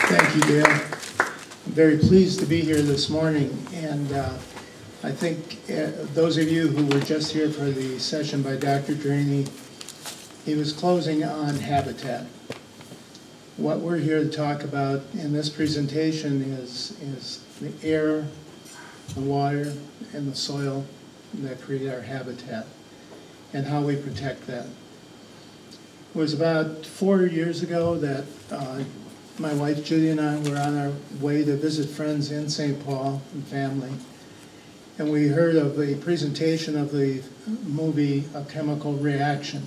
Thank you, Dale. I'm very pleased to be here this morning, and I think those of you who were just here for the session by Dr. Draney, he was closing on habitat. What we're here to talk about in this presentation is the air, the water, and the soil that create our habitat, and how we protect that. It was about 4 years ago that my wife Judy and I were on our way to visit friends in St. Paul and family, and we heard of a presentation of the movie A Chemical Reaction.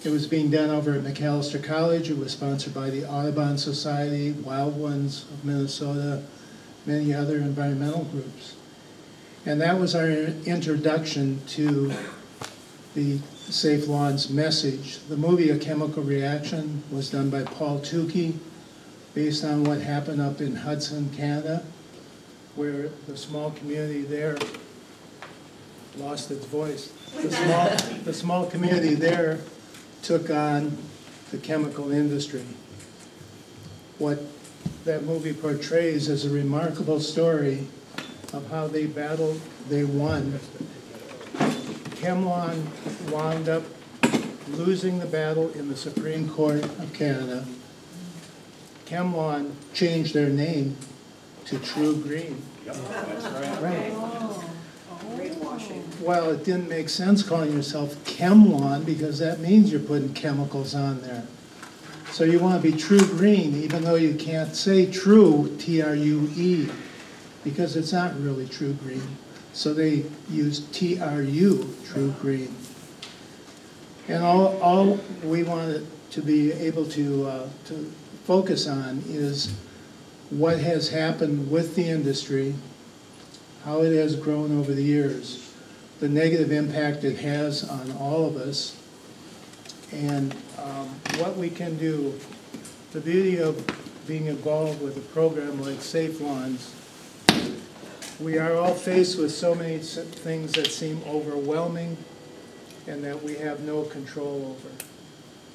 It was being done over at McAllister College. It was sponsored by the Audubon Society, Wild Ones of Minnesota, many other environmental groups. And that was our introduction to the Safe Lawns message. The movie A Chemical Reaction was done by Paul Tukey, based on what happened up in Hudson, Canada, where the small community there lost its voice. The small community there took on the chemical industry. What that movie portrays is a remarkable story of how they battled, they won. ChemLawn wound up losing the battle in the Supreme Court of Canada. ChemLawn changed their name to True Green. Yep, that's right. Right. Greenwashing. Well, it didn't make sense calling yourself ChemLawn because that means you're putting chemicals on there. So you want to be True Green, even though you can't say true, T-R-U-E, because it's not really True Green. So they used T-R-U, True Green. And all we wanted to be able to focus on is what has happened with the industry, how it has grown over the years, the negative impact it has on all of us, and what we can do. The beauty of being involved with a program like Safe Lawns, we are all faced with so many things that seem overwhelming and that we have no control over.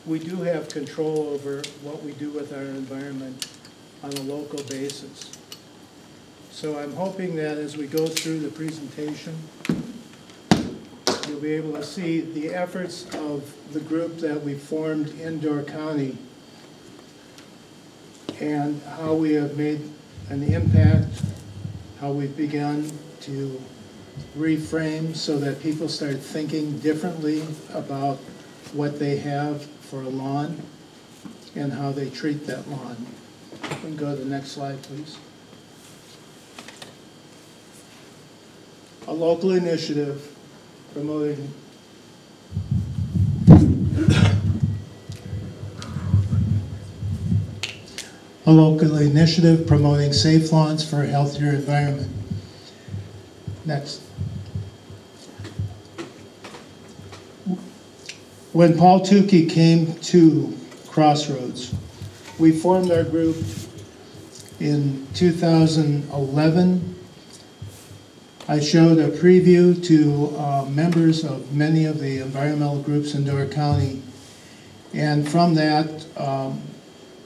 We do have control over what we do with our environment on a local basis. So I'm hoping that as we go through the presentation, you'll be able to see the efforts of the group that we formed in Door County and how we have made an impact, how we've begun to reframe so that people start thinking differently about what they have for a lawn and how they treat that lawn. We can go to the next slide, please. A local initiative promoting safe lawns for a healthier environment. Next. When Paul Tukey came to Crossroads, we formed our group in 2011. I showed a preview to members of many of the environmental groups in Door County, and from that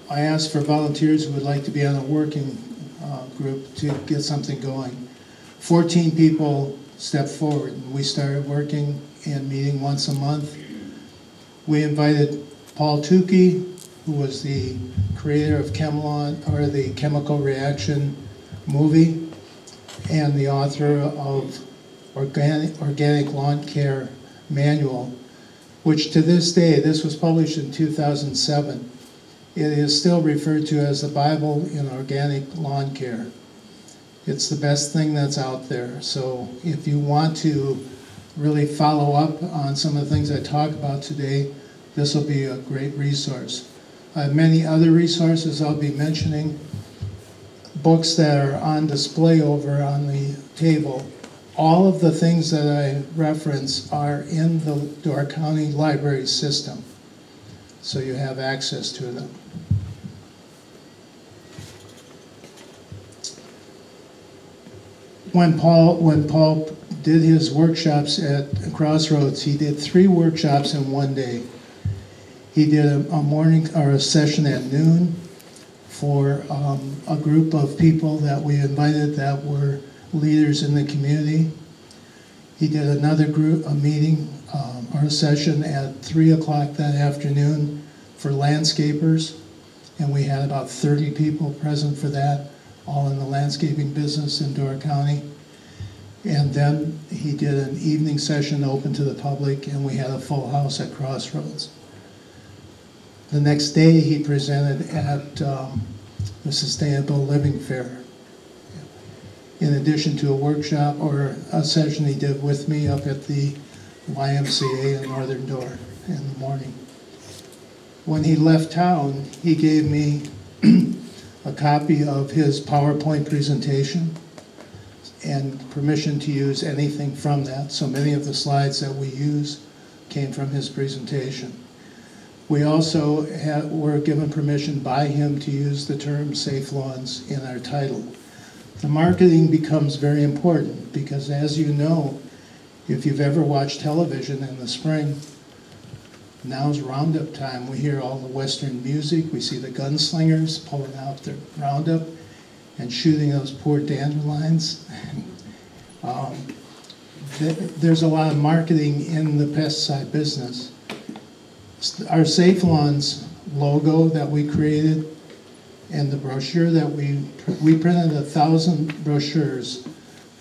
I asked for volunteers who would like to be on a working group to get something going. 14 people stepped forward, and we started working and meeting once a month. We invited Paul Tukey, who was the creator of ChemLawn, or the Chemical Reaction movie, and the author of Organic Lawn Care Manual, which to this day, this was published in 2007, it is still referred to as the Bible in organic lawn care. It's the best thing that's out there. So if you want to really follow up on some of the things I talk about today, this will be a great resource. I have many other resources I'll be mentioning, books that are on display over on the table. All of the things that I reference are in the Door County Library system, so you have access to them. When Paul did his workshops at Crossroads, he did 3 workshops in one day. He did a morning or a session at noon, for a group of people that we invited that were leaders in the community. He did another a meeting or a session at 3 o'clock that afternoon for landscapers, and we had about 30 people present for that, all in the landscaping business in Door County. And then he did an evening session open to the public, and we had a full house at Crossroads. The next day he presented at the Sustainable Living Fair, in addition to a workshop or a session he did with me up at the YMCA in Northern Door in the morning. When he left town, he gave me a copy of his PowerPoint presentation and permission to use anything from that. So many of the slides that we use came from his presentation. We also were given permission by him to use the term safe lawns in our title. The marketing becomes very important because, as you know, if you've ever watched television in the spring, now's roundup time. We hear all the Western music. We see the gunslingers pulling out their roundup and shooting those poor dandelions. There's a lot of marketing in the pesticide business. Our Safe Lawns logo that we created and the brochure that we printed 1,000 brochures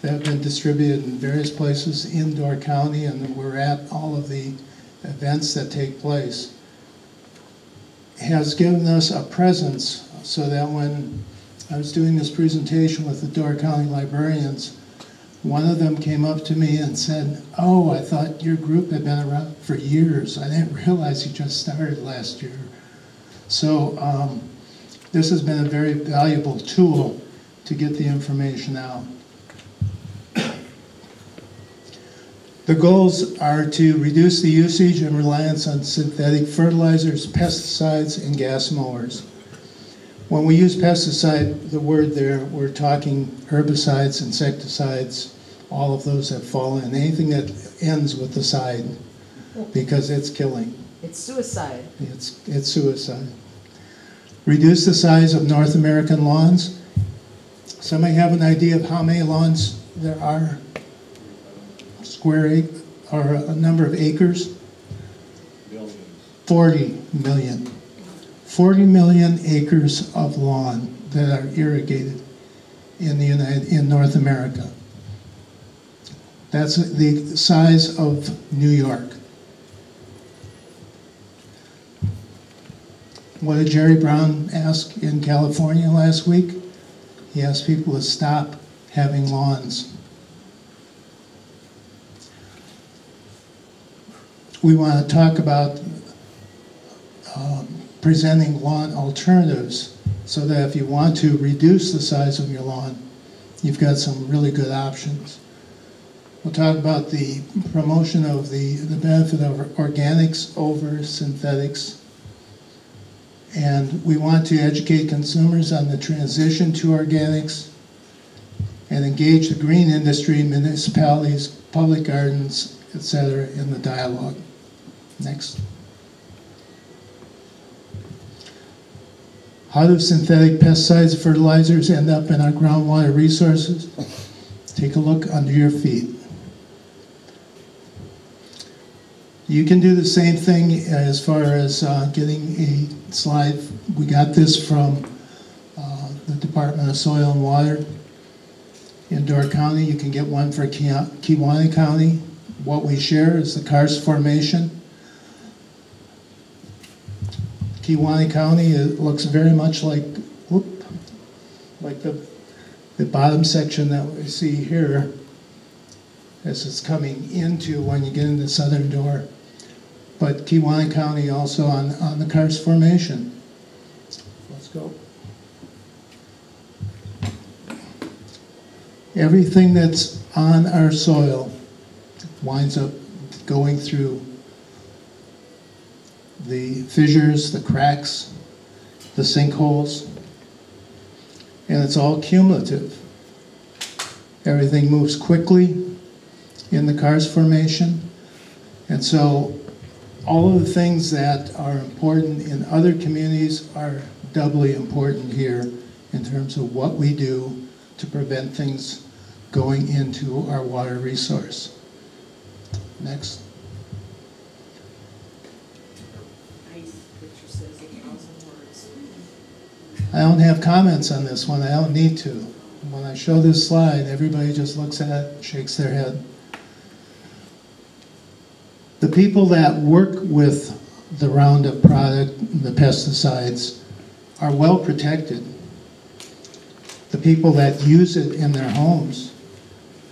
that have been distributed in various places in Door County, and we're at all of the events that take place, has given us a presence so that when I was doing this presentation with the Door County librarians, one of them came up to me and said, "Oh, I thought your group had been around for years. I didn't realize you just started last year." So this has been a very valuable tool to get the information out. The goals are to reduce the usage and reliance on synthetic fertilizers, pesticides, and gas mowers. When we use pesticide, the word there, we're talking herbicides, insecticides, all of those that fall in, anything that ends with the side, because it's killing. It's suicide. It's suicide. Reduce the size of North American lawns. Somebody have an idea of how many lawns there are? Or a number of acres? Millions. 40 million. 40 million acres of lawn that are irrigated in North America. That's the size of New York. What did Jerry Brown ask in California last week? He asked people to stop having lawns. We want to talk about presenting lawn alternatives so that if you want to reduce the size of your lawn, you've got some really good options. We'll talk about the promotion of the benefit of organics over synthetics. And we want to educate consumers on the transition to organics and engage the green industry, municipalities, public gardens, etc. in the dialogue. Next. How do synthetic pesticides and fertilizers end up in our groundwater resources? Take a look under your feet. You can do the same thing as far as getting a slide. We got this from the Department of Soil and Water in Door County. You can get one for Kewaunee County. What we share is the karst formation. Kewaunee County, it looks very much like the bottom section that we see here as it's coming into when you get into Southern Door. But Kewaunee County also on the karst formation. Let's go. Everything that's on our soil winds up going through the fissures, the cracks, the sinkholes, and it's all cumulative. Everything moves quickly in the karst formation, and so all of the things that are important in other communities are doubly important here in terms of what we do to prevent things going into our water resource. Next. Nice picture says 1,000 words. I don't have comments on this one. I don't need to. When I show this slide, everybody just looks at it, shakes their head. The people that work with the Roundup product, the pesticides, are well protected. The people that use it in their homes,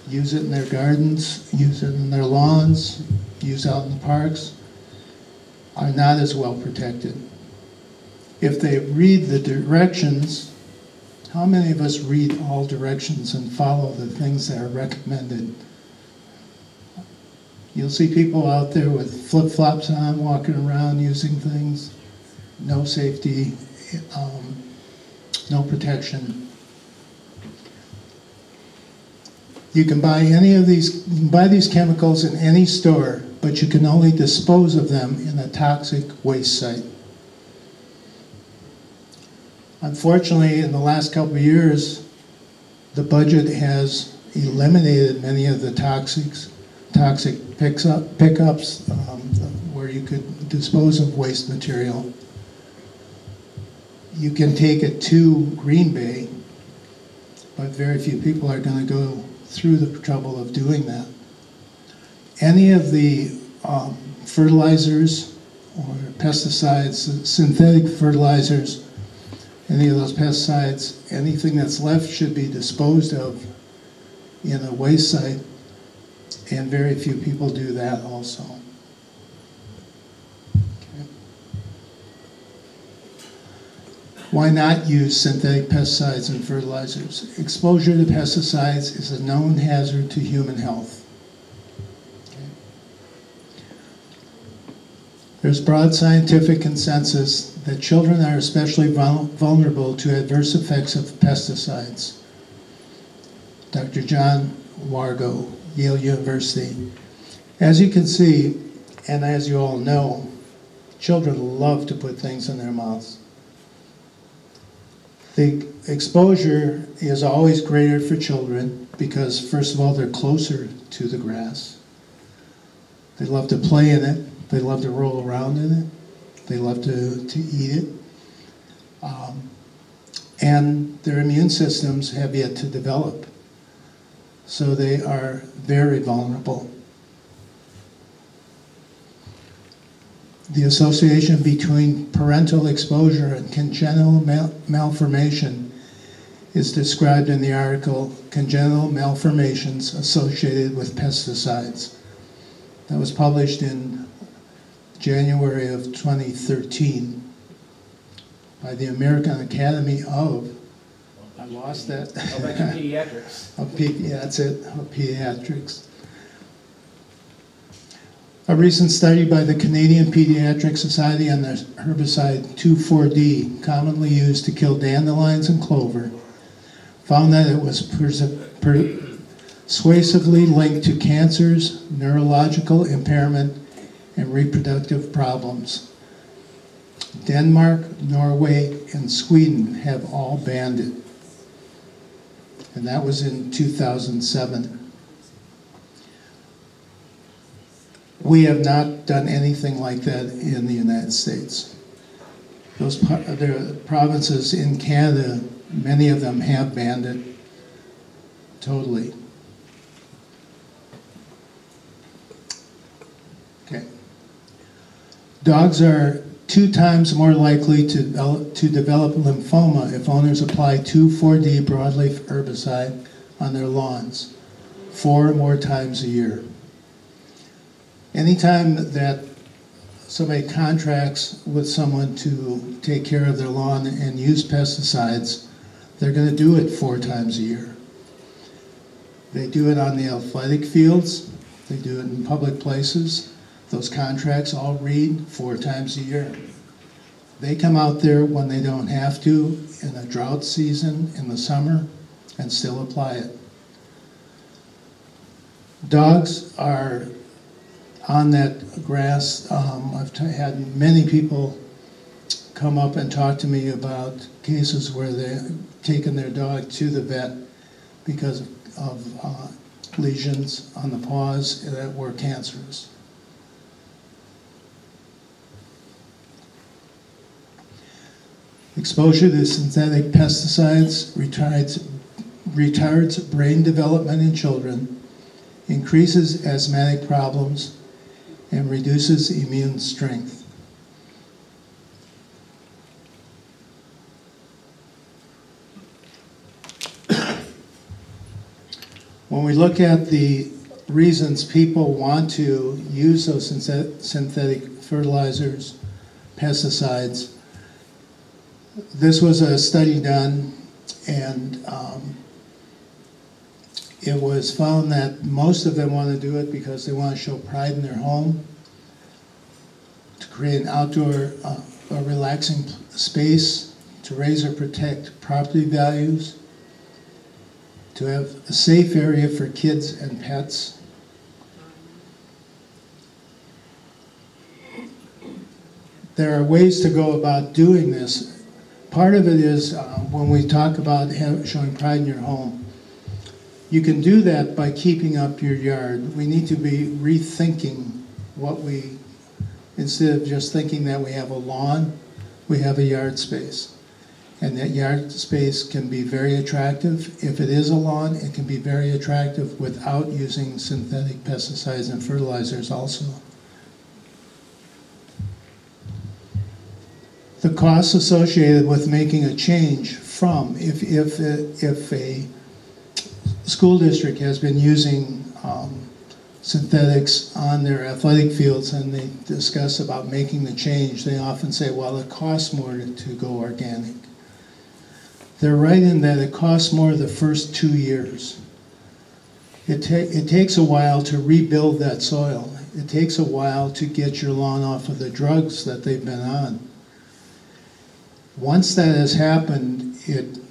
use it in their gardens, use it in their lawns, use out in the parks, are not as well protected. If they read the directions, how many of us read all directions and follow the things that are recommended? You'll see people out there with flip-flops on, walking around using things, no safety, no protection. You can buy any of these, you can buy these chemicals in any store, but you can only dispose of them in a toxic waste site. Unfortunately, in the last couple of years, the budget has eliminated many of the toxic pickups where you could dispose of waste material. You can take it to Green Bay, but very few people are going to go through the trouble of doing that. Any of the fertilizers or pesticides, synthetic fertilizers, any of those pesticides, anything that's left should be disposed of in a waste site, and very few people do that also. Okay. Why not use synthetic pesticides and fertilizers? Exposure to pesticides is a known hazard to human health. Okay. There's broad scientific consensus that children are especially vulnerable to adverse effects of pesticides. Dr. John Wargo, Yale University. As you can see, and as you all know, children love to put things in their mouths. The exposure is always greater for children because, first of all, they're closer to the grass. They love to play in it. They love to roll around in it. They love to eat it. And their immune systems have yet to develop. So they are very vulnerable. The association between parental exposure and congenital malformation is described in the article, Congenital Malformations Associated with Pesticides. That was published in January of 2013 by the American Academy of, I lost that. Pediatrics. Yeah, that's it, of Pediatrics. A recent study by the Canadian Pediatric Society on the herbicide 2,4-D, commonly used to kill dandelions and clover, found that it was persuasively linked to cancers, neurological impairment, and reproductive problems. Denmark, Norway, and Sweden have all banned it. And that was in 2007. We have not done anything like that in the United States. There are provinces in Canada, many of them have banned it totally. Okay. Dogs are 2 times more likely to develop lymphoma if owners apply 2,4-D broadleaf herbicide on their lawns 4 or more times a year. Anytime that somebody contracts with someone to take care of their lawn and use pesticides, they're going to do it 4 times a year. They do it on the athletic fields, they do it in public places. Those contracts all read 4 times a year. They come out there when they don't have to, in a drought season, in the summer, and still apply it. Dogs are on that grass. I've had many people come up and talk to me about cases where they've taken their dog to the vet because of lesions on the paws that were cancerous. Exposure to synthetic pesticides retards brain development in children, increases asthmatic problems, and reduces immune strength. When we look at the reasons people want to use those synthetic fertilizers, pesticides, this was a study done, and it was found that most of them want to do it because they want to show pride in their home, to create an outdoor, a relaxing space, to raise or protect property values, to have a safe area for kids and pets. There are ways to go about doing this. Part of it is when we talk about showing pride in your home, you can do that by keeping up your yard. We need to be rethinking what we, instead of just thinking that we have a lawn, we have a yard space. And that yard space can be very attractive. If it is a lawn, it can be very attractive without using synthetic pesticides and fertilizers also. The costs associated with making a change from, if a school district has been using synthetics on their athletic fields and they discuss about making the change, they often say, well, it costs more to go organic. They're right in that it costs more the first 2 years. It takes a while to rebuild that soil. It takes a while to get your lawn off of the drugs that they've been on. Once that has happened,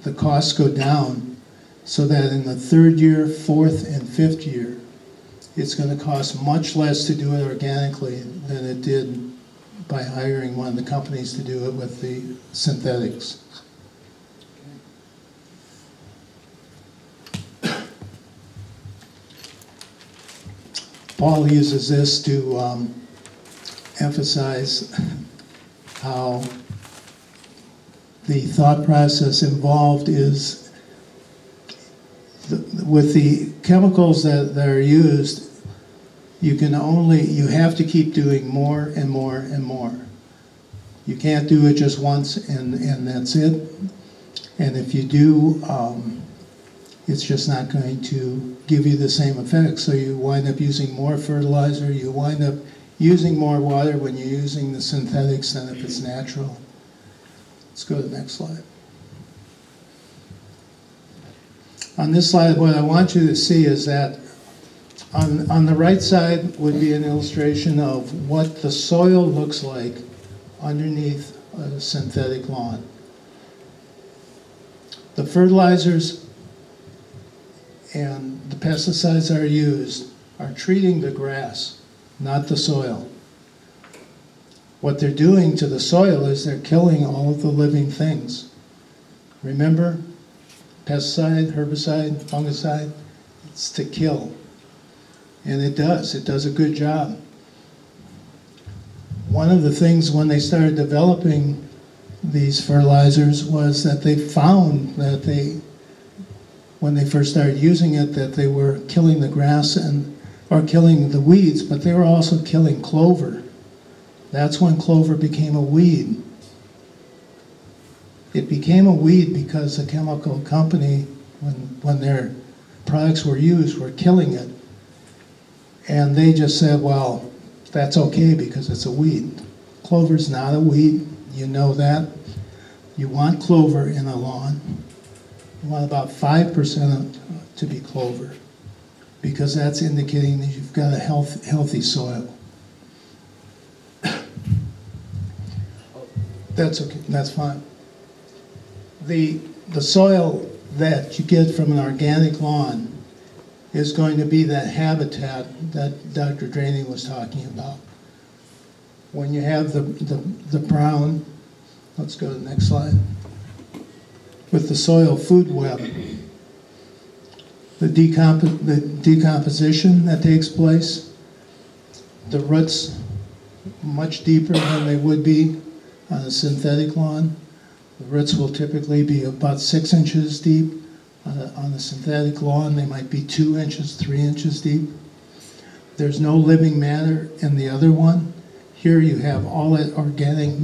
the costs go down so that in the 3rd year, 4th, and 5th year, it's going to cost much less to do it organically than it did by hiring one of the companies to do it with the synthetics. Paul uses this to emphasize how the thought process involved is with the chemicals that are used, you have to keep doing more and more and more. You can't do it just once and that's it. And if you do, it's just not going to give you the same effect. So you wind up using more fertilizer, you wind up using more water when you're using the synthetics than if it's natural. Let's go to the next slide. On this slide, what I want you to see is that on the right side would be an illustration of what the soil looks like underneath a synthetic lawn. The fertilizers and the pesticides that are used are treating the grass, not the soil. What they're doing to the soil is they're killing all of the living things. Remember, pesticide, herbicide, fungicide, it's to kill. And it does a good job. One of the things when they started developing these fertilizers was that they found that when they first started using it, that they were killing the grass or killing the weeds, but they were also killing clover. That's when clover became a weed. It became a weed because the chemical company, when their products were used, were killing it. And they just said, well, that's okay because it's a weed. Clover's not a weed, you know that. You want clover in a lawn. You want about 5% to be clover because that's indicating that you've got a healthy soil. That's okay, that's fine. The soil that you get from an organic lawn is going to be that habitat that Dr. Draney was talking about. When you have the brown, let's go to the next slide, with the soil food web, the decomposition that takes place, the roots much deeper than they would be on a synthetic lawn. The roots will typically be about 6 inches deep. On a synthetic lawn, they might be 2 inches, 3 inches deep. There's no living matter in the other one. Here you have all that organic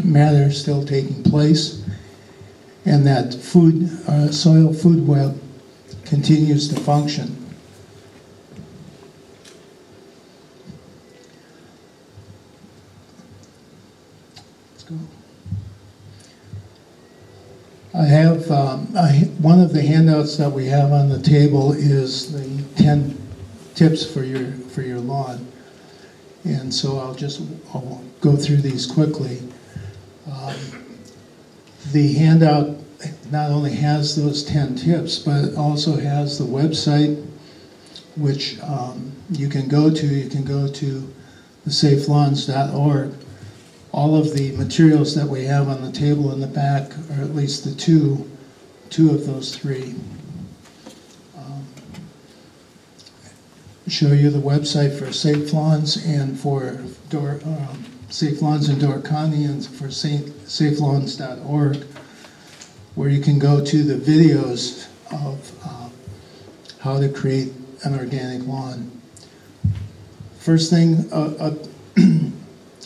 matter still taking place, and that soil food web continues to function. Let's go. I have one of the handouts that we have on the table is the 10 tips for your lawn, and so I'll go through these quickly. The handout not only has those 10 tips, but it also has the website, which you can go to. You can go to thesafelawns.org. All of the materials that we have on the table in the back, or at least the two of those three, show you the website for Safe Lawns and for Safe Lawns in Door County, and for safelawns.org, where you can go to the videos of how to create an organic lawn. First thing,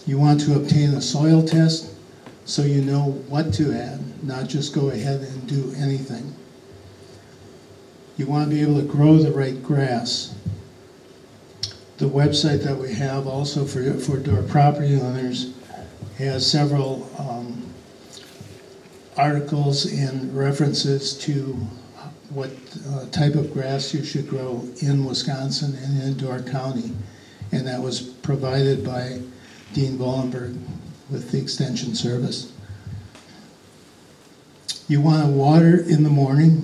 you want to obtain a soil test so you know what to add, not just go ahead and do anything. You want to be able to grow the right grass. The website that we have also for door property owners has several articles and references to what type of grass you should grow in Wisconsin and in Door County, and that was provided by Dean Bollenberg with the Extension Service. You want to water in the morning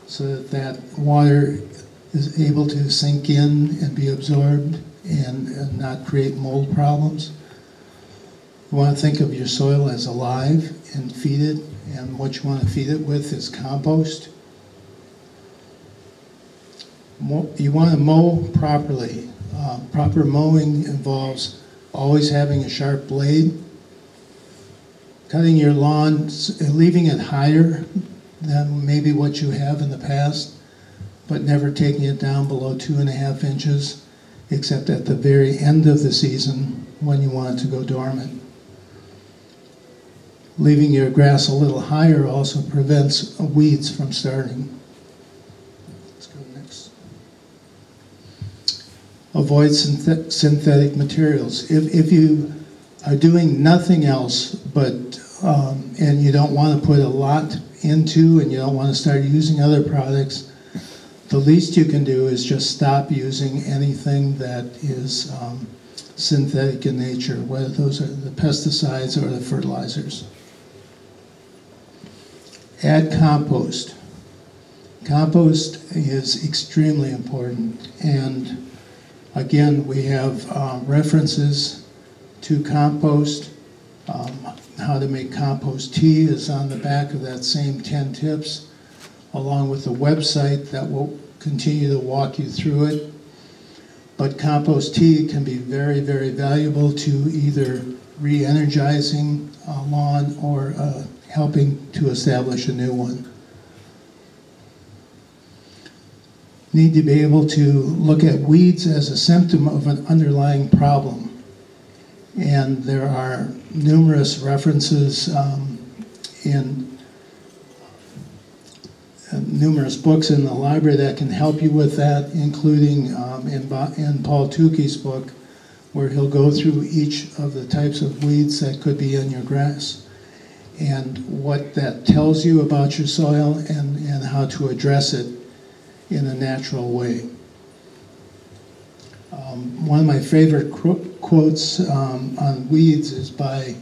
so that water is able to sink in and be absorbed and not create mold problems. You want to think of your soil as alive and feed it, and what you want to feed it with is compost. You want to mow properly. Proper mowing involves always having a sharp blade, cutting your lawn, leaving it higher than maybe what you have in the past, but never taking it down below 2.5 inches, except at the very end of the season when you want it to go dormant. Leaving your grass a little higher also prevents weeds from starting. Let's go next. Avoid synthetic materials. If you are doing nothing else but, and you don't want to put a lot into, and you don't want to start using other products, the least you can do is just stop using anything that is synthetic in nature, whether those are the pesticides or the fertilizers. Add compost. Compost is extremely important, and again, we have references to compost. How to make compost tea is on the back of that same 10 tips, along with a website that will continue to walk you through it. But compost tea can be very, very valuable to either re-energizing a lawn or helping to establish a new one. Need to be able to look at weeds as a symptom of an underlying problem. And there are numerous references in numerous books in the library that can help you with that, including in Paul Tukey's book, where he'll go through each of the types of weeds that could be in your grass and what that tells you about your soil and how to address it in a natural way. One of my favorite quotes on weeds is by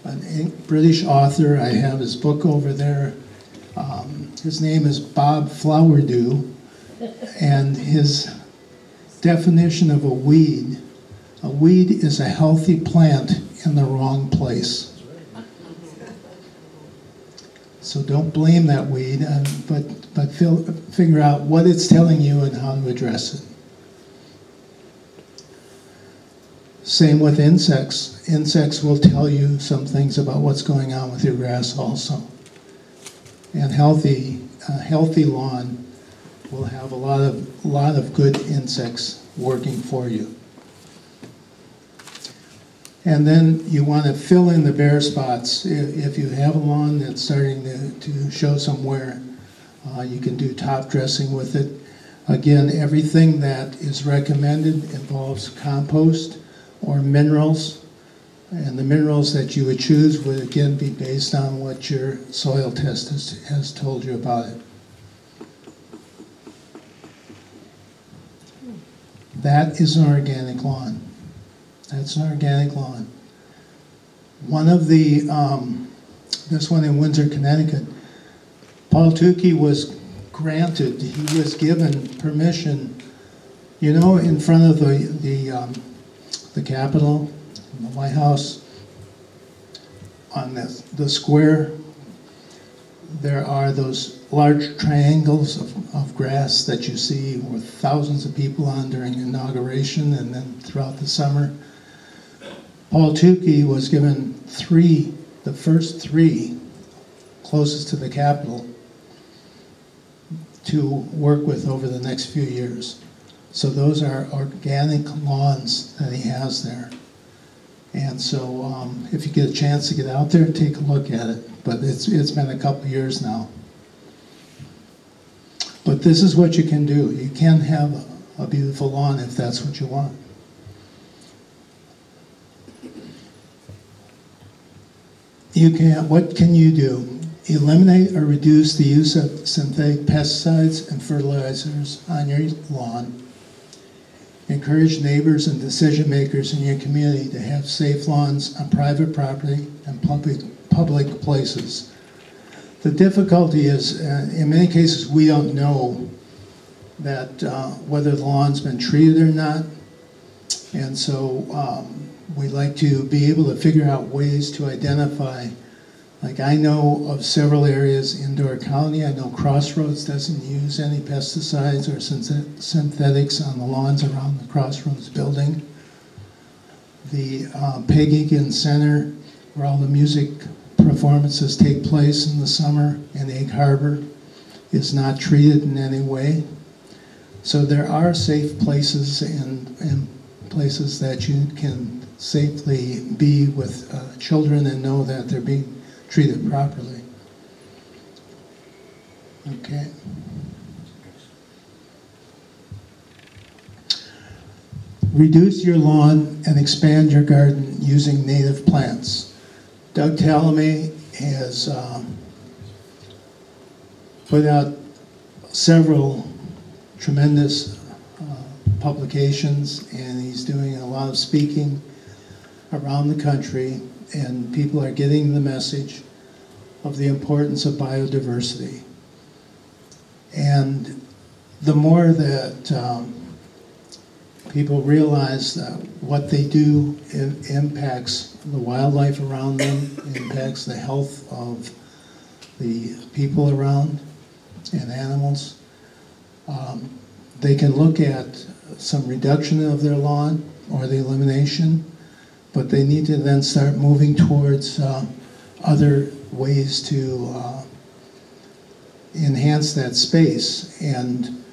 a British author. I have his book over there. His name is Bob Flowerdew, and his definition of a weed is a healthy plant in the wrong place. So don't blame that weed, but figure out what it's telling you and how to address it. Same with insects. Insects will tell you some things about what's going on with your grass also. And a healthy lawn will have a lot of good insects working for you. And then you want to fill in the bare spots. If you have a lawn that's starting to show some wear, you can do top dressing with it. Again, everything that is recommended involves compost or minerals, and the minerals that you would choose would again be based on what your soil test has told you about it. That is an organic lawn. That's an organic lawn. One of the, this one in Windsor, Connecticut, Paul Tukey was granted, he was given permission, you know, in front of the Capitol, the White House, on the square, there are those large triangles of grass that you see with thousands of people on during inauguration and then throughout the summer. Paul Tukey was given the first three closest to the Capitol to work with over the next few years. So those are organic lawns that he has there. And so if you get a chance to get out there, take a look at it. But it's been a couple years now. But this is what you can do. You can have a beautiful lawn if that's what you want. What can you do? Eliminate or reduce the use of synthetic pesticides and fertilizers on your lawn. Encourage neighbors and decision makers in your community to have safe lawns on private property and public places. The difficulty is, in many cases, we don't know that whether the lawn's been treated or not, and so we like to be able to figure out ways to identify. Like I know of several areas in Door County. I know Crossroads doesn't use any pesticides or synthetics on the lawns around the Crossroads building. The Peg Center, where all the music performances take place in the summer in Egg Harbor, is not treated in any way. So there are safe places and places that you can safely be with children and know that they're being treated properly. Okay. Reduce your lawn and expand your garden using native plants. Doug Talame has put out several tremendous publications, and he's doing a lot of speaking around the country, and people are getting the message of the importance of biodiversity. And the more that people realize that what they do impacts the wildlife around them, impacts the health of the people around and animals, they can look at some reduction of their lawn or the elimination, but they need to then start moving towards other ways to enhance that space. And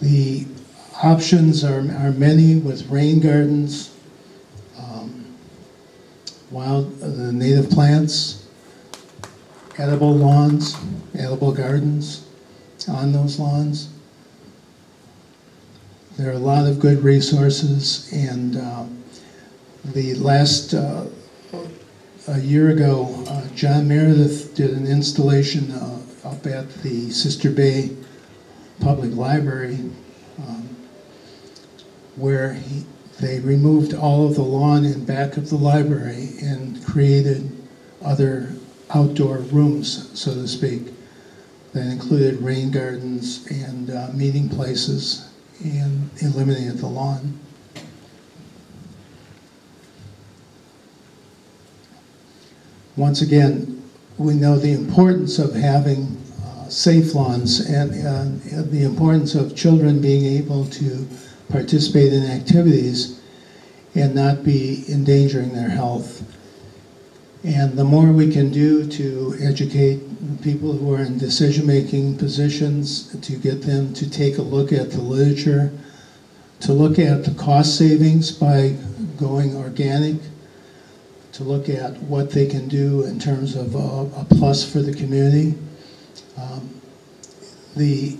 the options are many with rain gardens, native plants, edible lawns, edible gardens on those lawns. There are a lot of good resources, and the last, a year ago, John Meredith did an installation up at the Sister Bay Public Library where they removed all of the lawn in back of the library and created other outdoor rooms, so to speak. that included rain gardens and meeting places, and eliminated the lawn. Once again, we know the importance of having safe lawns and the importance of children being able to participate in activities and not be endangering their health. And the more we can do to educate people who are in decision-making positions, to get them to take a look at the literature, to look at the cost savings by going organic, to look at what they can do in terms of a plus for the community. The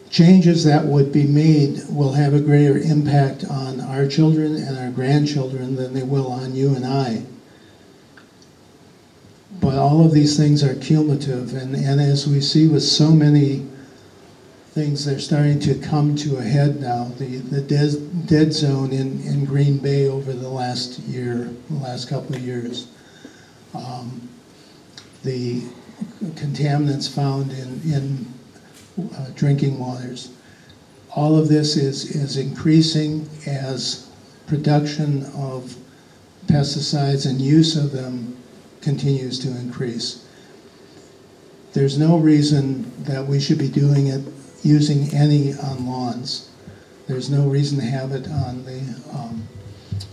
changes that would be made will have a greater impact on our children and our grandchildren than they will on you and I. But all of these things are cumulative, and as we see with so many things, they're starting to come to a head now. The dead zone in Green Bay over the last couple of years. The contaminants found in drinking waters. All of this is increasing as production of pesticides and use of them continues to increase. There's no reason that we should be doing it, using any on lawns. There's no reason to have it on the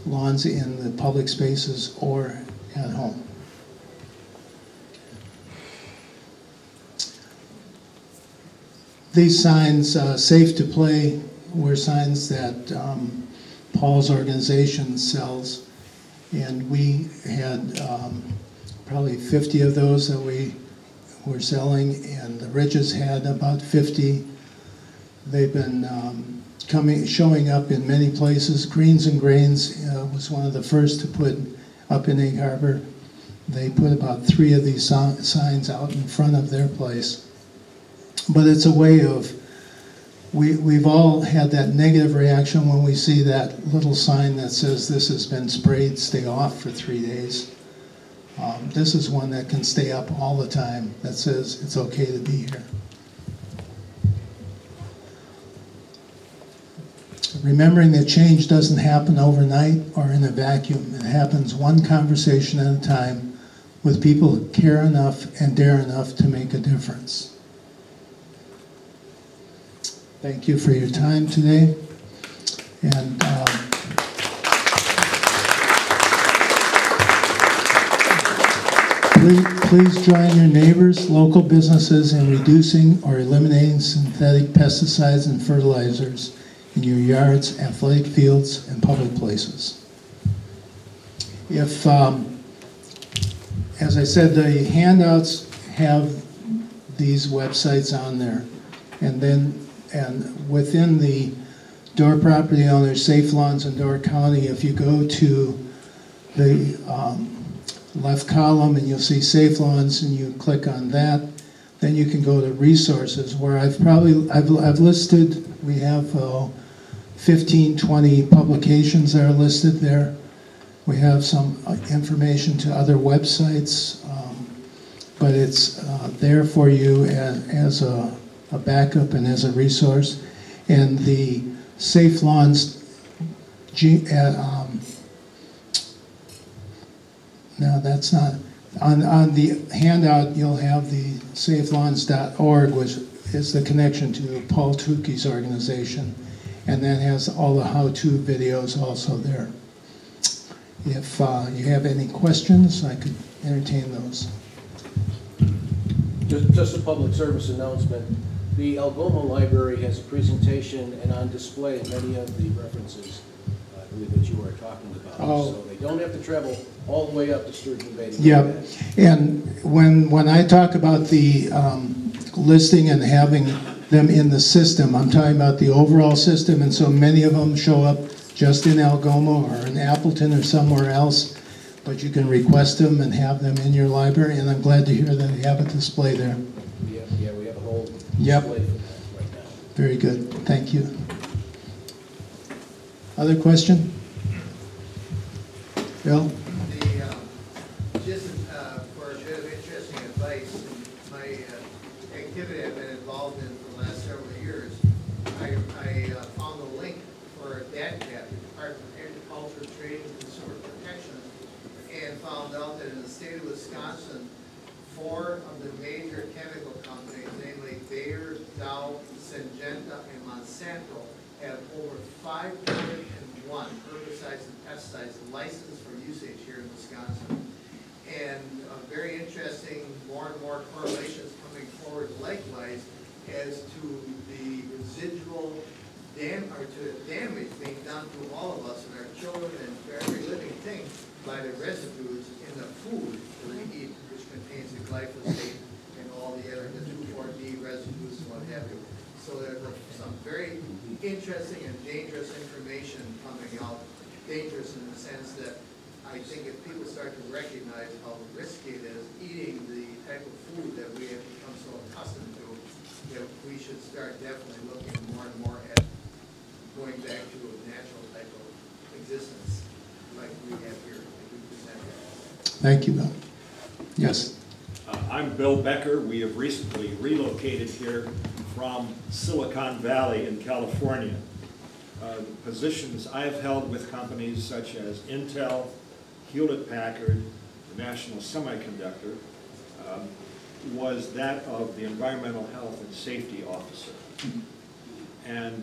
lawns in the public spaces or at home. These signs, Safe to Play, were signs that Paul's organization sells, and we had probably 50 of those that we were selling, and the Ridges had about 50. They've been showing up in many places. Greens and Grains was one of the first to put up in Egg Harbor. They put about 3 of these signs out in front of their place. But it's a way of, we've all had that negative reaction when we see that little sign that says this has been sprayed, stay off for 3 days. This is one that can stay up all the time that says it's okay to be here. Remembering that change doesn't happen overnight or in a vacuum. It happens one conversation at a time with people who care enough and dare enough to make a difference. Thank you for your time today. And please join your neighbors, local businesses in reducing or eliminating synthetic pesticides and fertilizers in your yards, athletic fields, and public places. If, as I said, the handouts have these websites on there, and within the Door Property Owners, Safe Lawns in Door County, if you go to the left column and you'll see Safe Lawns and you click on that, then you can go to resources where I've listed, we have 15, 20 publications that are listed there. We have some information to other websites, but it's there for you as a backup and as a resource. And the Safe Lawns, no, that's not. On the handout, you'll have the safelawns.org, which is the connection to Paul Tukey's organization, and that has all the how-to videos also there. If you have any questions, I could entertain those. Just a public service announcement. The Algoma Library has a presentation and on display many of the references I believe that you are talking about. Oh. So they don't have to travel all the way up to Sturgeon Bay. Yep. And when I talk about the listing and having them in the system, I'm talking about the overall system, and so many of them show up just in Algoma or in Appleton or somewhere else, but you can request them and have them in your library, and I'm glad to hear that they have a display there. Yeah, we have a whole Yep. display for that right now. Very good. Thank you. Other question? Bill? Just for a bit of interesting advice, my activity I've been involved in for the last several years, I found a link for DATCAP, the Department of Agriculture, Trade, and Consumer Protection, and found out that in the state of Wisconsin, 4 of the major chemical companies, namely Bayer, Dow, Syngenta, and Monsanto, have over 501 herbicides and pesticides licensed for usage here in Wisconsin. And very interesting, more and more correlations coming forward likewise as to the residual damage being done to all of us and our children and to every living thing by the residues in the food that we eat, which contains the glyphosate and all the other, the 2,4-D residues and what have you. So there's some very interesting and dangerous information coming out. Dangerous in the sense that I think if people start to recognize how risky it is eating the type of food that we have become so accustomed to, that we should start definitely looking more and more at going back to a natural type of existence like we have here, like we present. Thank you, Bill. Yes. I'm Bill Becker. We have recently relocated here from Silicon Valley in California. The positions I've held with companies such as Intel, Hewlett-Packard, the National Semiconductor, was that of the Environmental Health and Safety Officer. And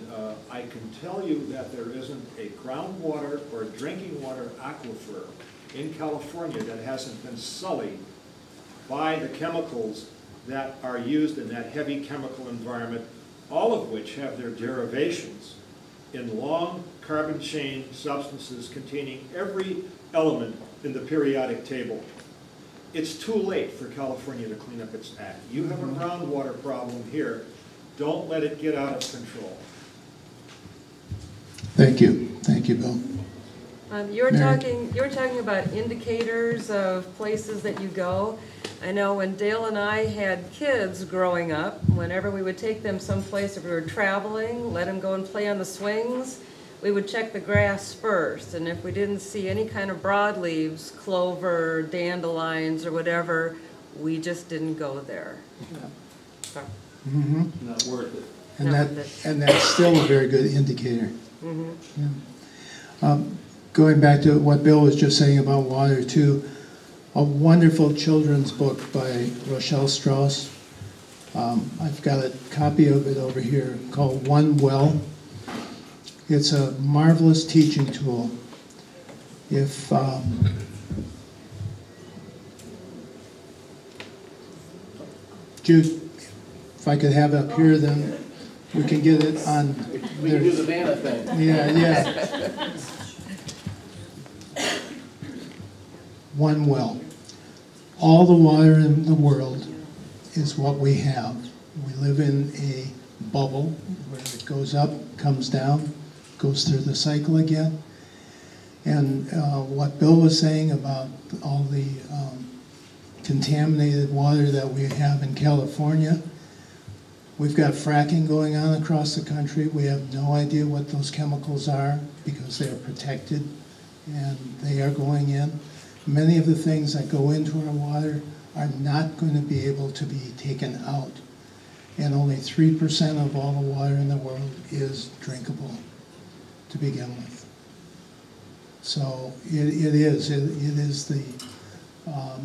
I can tell you that there isn't a groundwater or drinking water aquifer in California that hasn't been sullied by the chemicals that are used in that heavy chemical environment, all of which have their derivations in long carbon chain substances containing every element in the periodic table. It's too late for California to clean up its act. You have a groundwater problem here. Don't let it get out of control. Thank you. Thank you, Bill. You were Mary? talking about indicators of places that you go. I know when Dale and I had kids growing up, whenever we would take them someplace, if we were traveling, let them go and play on the swings, we would check the grass first. And if we didn't see any kind of broadleaves, clover, dandelions, or whatever, we just didn't go there. So, Not worth it. And Not that worth and that's still a very good indicator. mhm. Yeah. Going back to what Bill was just saying about water too, a wonderful children's book by Rochelle Strauss. I've got a copy of it over here called One Well. It's a marvelous teaching tool. If Jude, if I could have it up here, then we can get it on. We can do the Vanna thing. Yeah, yeah. One well. All the water in the world is what we have. We live in a bubble where it goes up, comes down, goes through the cycle again. And what Bill was saying about all the contaminated water that we have in California, we've got fracking going on across the country. We have no idea what those chemicals are because they are protected and they are going in. Many of the things that go into our water are not going to be able to be taken out. And only 3% of all the water in the world is drinkable to begin with. So it is the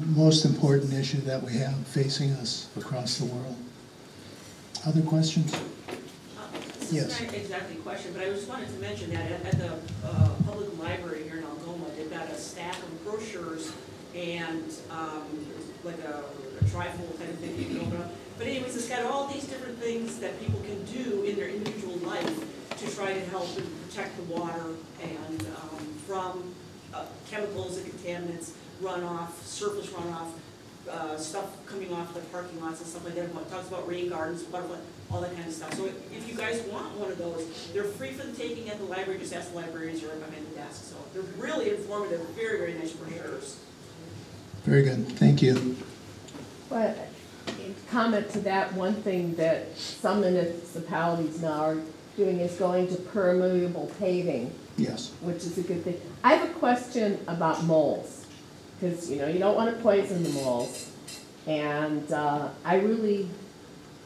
most important issue that we have facing us across the world. Other questions? This Yes. is not exactly a question, but I just wanted to mention that at the public library here in Algoma, they've got a stack of brochures and like a trifold kind of thing you can open up. But anyways, it's got all these different things that people can do in their individual life to try to help and protect the water and from chemicals and contaminants, runoff, surface runoff, stuff coming off the parking lots and stuff like that. It talks about rain gardens, butterfly, all that kind of stuff. So if you guys want one of those, they're free for the taking at the library. Just ask the librarians or right behind the desk. So they're really informative, very, very nice brochures. Very good. Thank you. But in comment to that, one thing that some municipalities now are doing is going to permeable paving, Yes. which is a good thing. I have a question about moles, because you know you don't want to poison the moles, And I really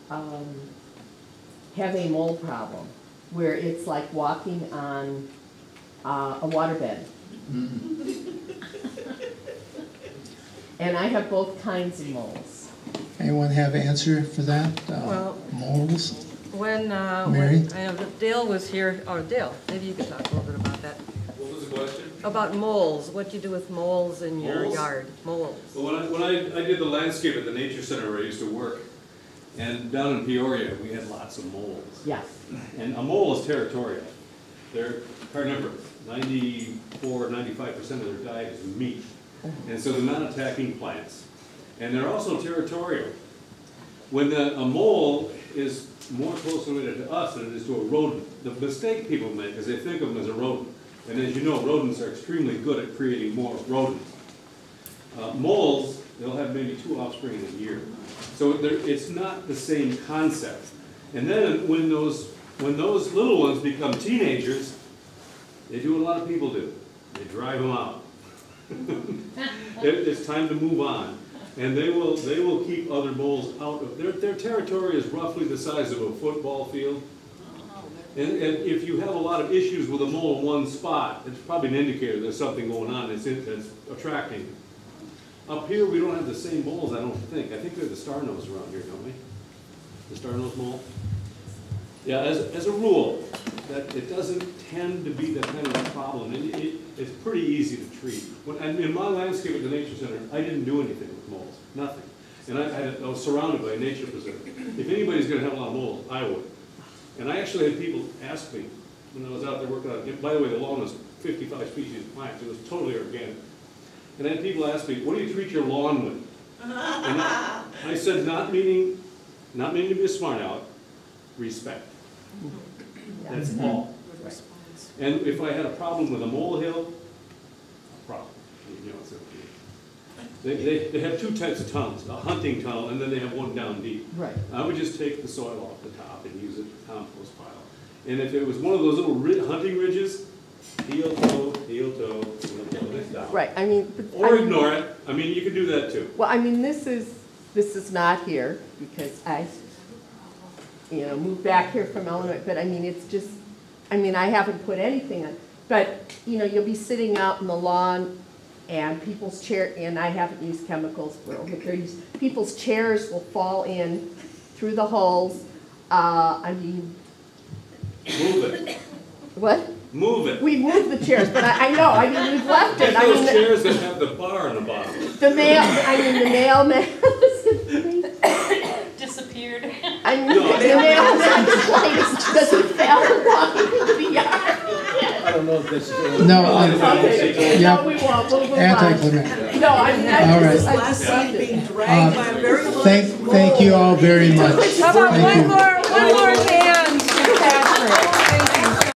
have a mole problem where it's like walking on a waterbed. And I have both kinds of moles. Anyone have an answer for that? Well, Moles? When, Mary? when, I know that Dale was here, or Dale, maybe you could talk a little bit about that. What was the question? About moles, what you do with moles in your Moles? yard, moles. Well, when I did the landscape at the nature center where I used to work, and down in Peoria, we had lots of moles. Yes. And a mole is territorial. They're carnivorous. 94, 95% of their diet is meat. And so they're not attacking plants. And they're also territorial. When a mole is more closely related to us than it is to a rodent, the mistake people make is they think of them as a rodent. And as you know, rodents are extremely good at creating more rodents. Moles, they'll have maybe 2 offspring in a year. So it's not the same concept. And then when those little ones become teenagers, they do what a lot of people do. They drive them out. It's time to move on. And they will keep other moles out of, their territory is roughly the size of a football field. And if you have a lot of issues with a mole in one spot, it's probably an indicator there's something going on that's attracting. Up here, we don't have the same moles, I don't think. I think they're the star-nose around here, don't we? The star-nose mole? Yeah, as a rule, that it doesn't tend to be that kind of a problem. It's pretty easy to treat. In my landscape at the Nature Center, I didn't do anything with moles, nothing. And I was surrounded by a nature preserve. If anybody's going to have a lot of moles, I would. And I actually had people ask me when I was out there working on it. By the way, the lawn was 55 species of plants. It was totally organic. And I had people ask me, what do you treat your lawn with? And I said, not meaning to be a smart aleck, respect. That's all. And if I had a problem with a molehill, a problem. You know, they have 2 types of tunnels, a hunting tunnel, and then they have one down deep. Right. I would just take the soil off the top and use it as a compost pile. And if it was one of those little hunting ridges, heel toe, this down. Right, I mean. Or ignore it. I mean, you can do that too. Well, I mean, this is not here because I, moved back here from Illinois, but I mean, it's just, I mean, I haven't put anything on. But, you'll be sitting out in the lawn and people's chair, and I haven't used chemicals, but people's chairs will fall in through the holes. I mean. Move it. What? Move it. We moved the chairs, but I know, I mean, we've left it. Get those chairs that have the bar on the bottom. The mailman. Disappeared. I mean, the mailman because he fell walking into the yard. I don't know if this is. No, Okay, yeah. no, we won't, we'll move on. Anticlimactic. No, I mean, All right. I just loved it. Thank you all very much. How about Thank one you. more